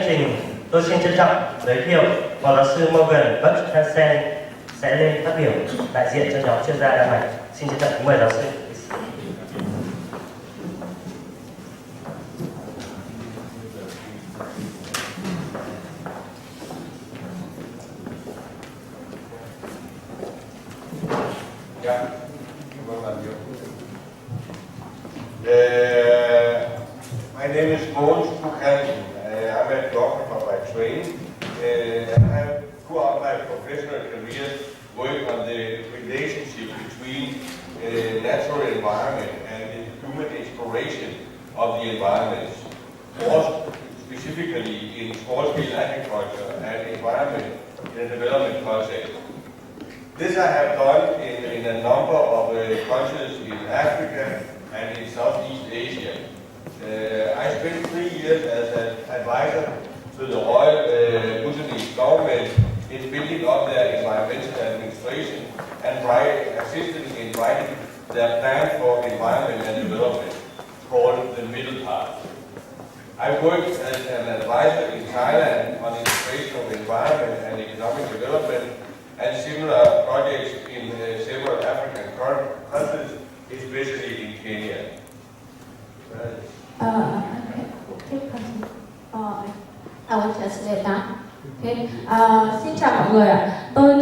trình, tôi xin trân trọng giới thiệu Phó giáo sư Mogens sẽ lên phát biểu đại diện cho nhóm chuyên gia Đan Mạch. Xin trân trọng kính mời giáo sư. My name is Mogens. I'm a doctor by training, and I have throughout my professional career worked on the relationship between natural environment and the human exploration of the environment, more specifically in small-scale agriculture and environment in a development context. This I have done in a number of countries in Africa and in Southeast Asia. I spent 3 years as an advisor to the Royal Bhutanese government in building up their environmental administration and assisting in writing their plan for environment and development, called the Middle Path. I worked as an advisor in Thailand on integration of environment and economic development and similar projects in several African countries, especially in Kenya. I will translate that. Okay. Xin chào mọi người ạ. Tôi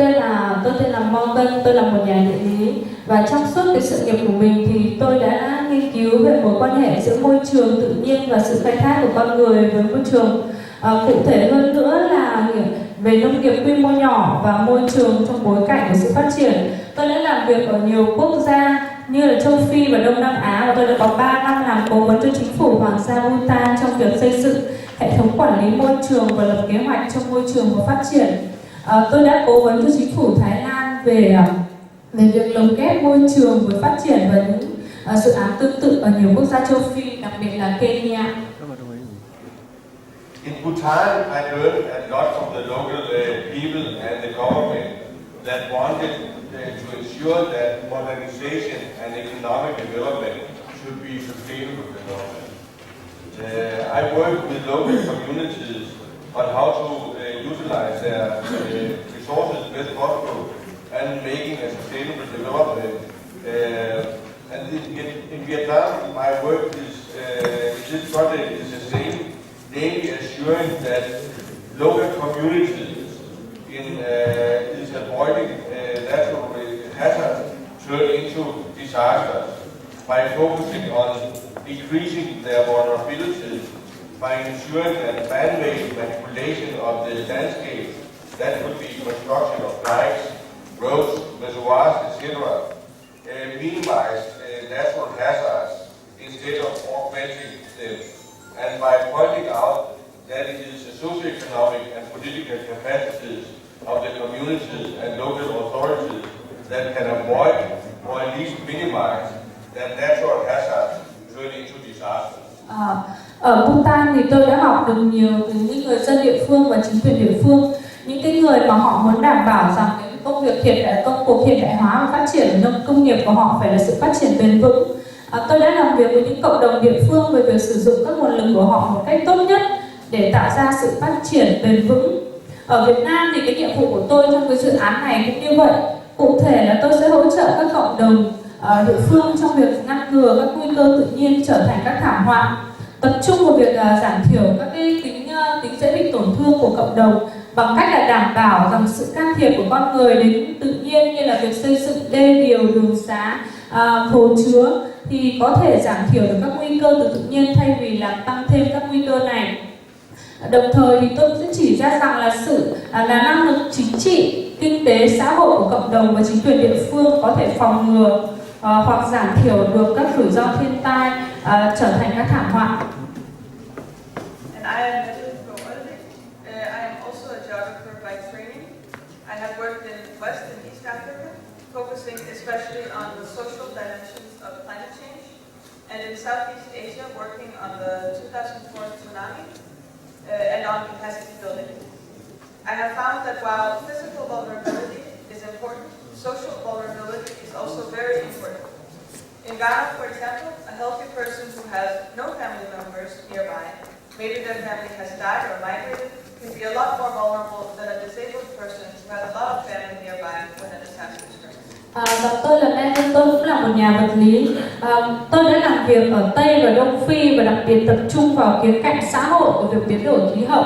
tên là Mogens, tôi là một nhà địa lý và trong suốt cái sự nghiệp của mình thì tôi đã nghiên cứu về mối quan hệ giữa môi trường tự nhiên và sự khai thác của con người với môi trường. Cụ thể hơn nữa là về nông nghiệp quy mô nhỏ và môi trường trong bối cảnh của sự phát triển. Tôi đã làm việc ở nhiều quốc gia như là châu Phi và Đông Nam Á và tôi đã có 3 năm làm cố vấn cho chính phủ Hoàng gia Bhutan trong việc xây dựng hệ thống quản lý môi trường và lập kế hoạch cho môi trường và phát triển. Tôi đã cố vấn cho chính phủ Thái Lan về việc lồng ghép môi trường với phát triển và những dự án tương tự ở nhiều quốc gia châu Phi, đặc biệt là Kenya. In Bhutan, I learned a lot from the local people and the government that wanted to ensure that modernization and economic development should be sustainable development. I worked with local communities on how to utilize their resources best possible and making a sustainable development. And in Vietnam, my work is this project is the same, namely assuring that local communities is avoiding natural hazards turn into disasters by focusing on decreasing their vulnerabilities by ensuring that man-made manipulation of the landscape, that could be construction of dikes, roads, reservoirs, etc., minimize natural hazards instead of augmenting them, and by pointing out that it is the socio-economic and political capacities of the communities and local authorities that can avoid or at least minimize that natural hazards turn into disasters. Ở Bhutan thì tôi đã học được nhiều từ những người dân địa phương và chính quyền địa phương, những cái người mà họ muốn đảm bảo rằng cái công cuộc hiện đại hóa và phát triển nông công nghiệp của họ phải là sự phát triển bền vững. Tôi đã làm việc với những cộng đồng địa phương về việc sử dụng các nguồn lực của họ một cách tốt nhất để tạo ra sự phát triển bền vững. Ở Việt Nam thì cái nhiệm vụ của tôi trong cái dự án này cũng như vậy. Cụ thể là tôi sẽ hỗ trợ các cộng đồng địa phương trong việc ngăn ngừa các nguy cơ tự nhiên trở thành các thảm họa, tập trung vào việc giảm thiểu các cái tính dễ bị tổn thương của cộng đồng bằng cách là đảm bảo rằng sự can thiệp của con người đến tự nhiên như là việc xây dựng đê điều, đường xá, hồ chứa thì có thể giảm thiểu được các nguy cơ từ tự nhiên thay vì làm tăng thêm các nguy cơ này. Đồng thời thì tôi sẽ chỉ ra rằng là năng lực chính trị, kinh tế, xã hội của cộng đồng và chính quyền địa phương có thể phòng ngừa hoặc giảm thiểu được các rủi ro thiên tai trở thành các thảm họa. I am Mette. I am also a geographer by training. I have worked in West and East Africa, focusing especially on the social dimensions of climate change, and in Southeast Asia, working on the 2004 tsunami and on capacity building. I have found that while physical vulnerability is important, social vulnerability is also very important. In Ghana, for example, a healthy person who has no family members nearby maybe their family has died or migrated, can be a lot more vulnerable than a disabled person who has a lot of family nearby when a disaster strikes. Và tôi là Mette, tôi cũng là một nhà vật lý. Tôi đã làm việc ở Tây và Đông Phi và đặc biệt tập trung vào khía cạnh xã hội của việc biến đổi khí hậu.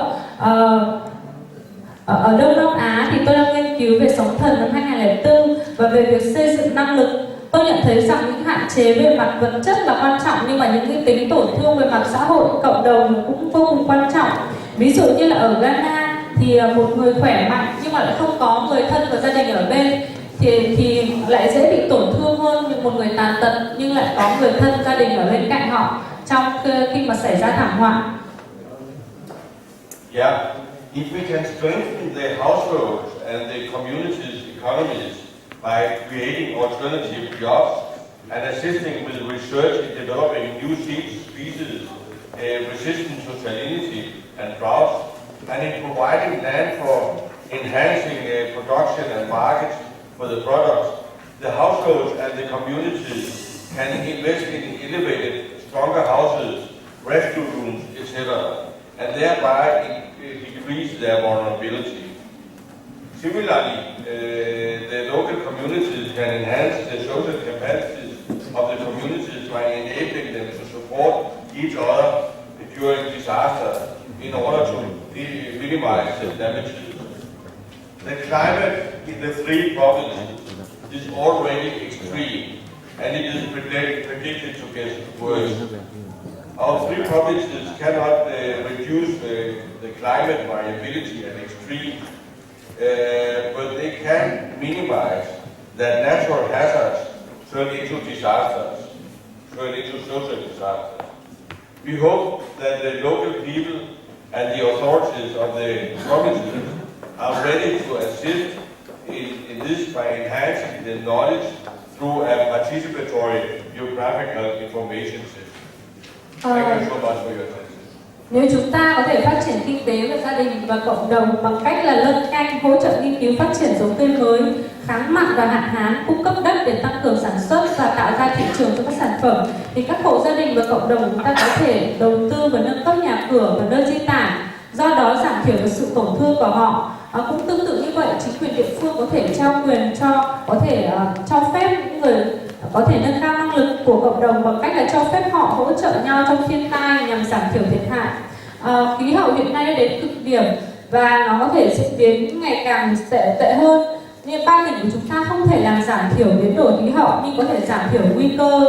Ở Đông Nam Á thì tôi đang nghiên cứu về sóng thần năm 2004 và về việc xây dựng năng lực. Tôi nhận thấy rằng những hạn chế về mặt vật chất là quan trọng, nhưng mà những cái tính tổn thương về mặt xã hội, cộng đồng cũng vô cùng quan trọng. Ví dụ như là ở Ghana thì một người khỏe mạnh nhưng mà lại không có người thân và gia đình ở bên thì lại dễ bị tổn thương hơn như một người tàn tật nhưng lại có người thân gia đình ở bên cạnh họ trong khi mà xảy ra thảm họa. Yeah, if we can strengthen the households and the community's economies by creating alternative jobs and assisting with research in developing new species resistant to salinity and drought, and in providing land for enhancing production and markets for the products, the households and the communities can invest in elevated, stronger houses, rescue rooms, etc., and thereby decrease their vulnerability. Similarly, the local communities can enhance the social capacities of the communities by enabling them to support each other during disasters in order to minimize the damages. The climate in the three provinces is already extreme, and it is predicted to get worse. Our three provinces cannot reduce the climate variability and extreme, but they can minimize that natural hazards turn into disasters, turn into social disasters. We hope that the local people and the authorities of the provinces are ready to assist in this by enhancing the knowledge through a participatory geographical information system. Thank you so much for your attention. Nếu chúng ta có thể phát triển kinh tế và gia đình và cộng đồng bằng cách là nâng nhanh hỗ trợ nghiên cứu phát triển giống cây mới, kháng mặn và hạn hán, cung cấp đất để tăng cường sản xuất và tạo ra thị trường cho các sản phẩm, thì các hộ gia đình và cộng đồng chúng ta có thể đầu tư và nâng cấp nhà cửa và nơi di tản, do đó giảm thiểu được sự tổn thương của họ. Cũng tương tự như vậy, chính quyền địa phương có thể trao quyền cho phép những người có thể nâng cao năng lực của cộng đồng bằng cách là cho phép họ hỗ trợ nhau trong thiên tai nhằm giảm thiểu thiệt hại. Khí hậu hiện nay đã đến cực điểm và nó có thể diễn biến ngày càng tệ hơn. Nên ba tỉnh của chúng ta không thể làm giảm thiểu biến đổi khí hậu, nhưng có thể giảm thiểu nguy cơ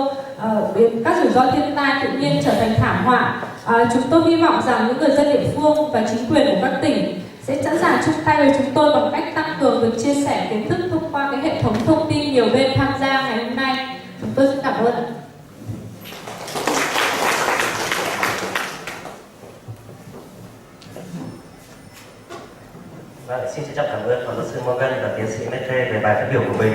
các rủi ro thiên tai tự nhiên trở thành thảm họa. Chúng tôi hy vọng rằng những người dân địa phương và chính quyền của các tỉnh sẽ sẵn sàng chung tay với chúng tôi bằng cách tăng cường việc chia sẻ kiến thức thông qua cái hệ thống thông tin nhiều bên tham gia ngày hôm nay. Chúng tôi xin cảm ơn. Xin trân trọng cảm ơn phó giáo sư Mogens và tiến sĩ Mette về bài phát biểu của mình.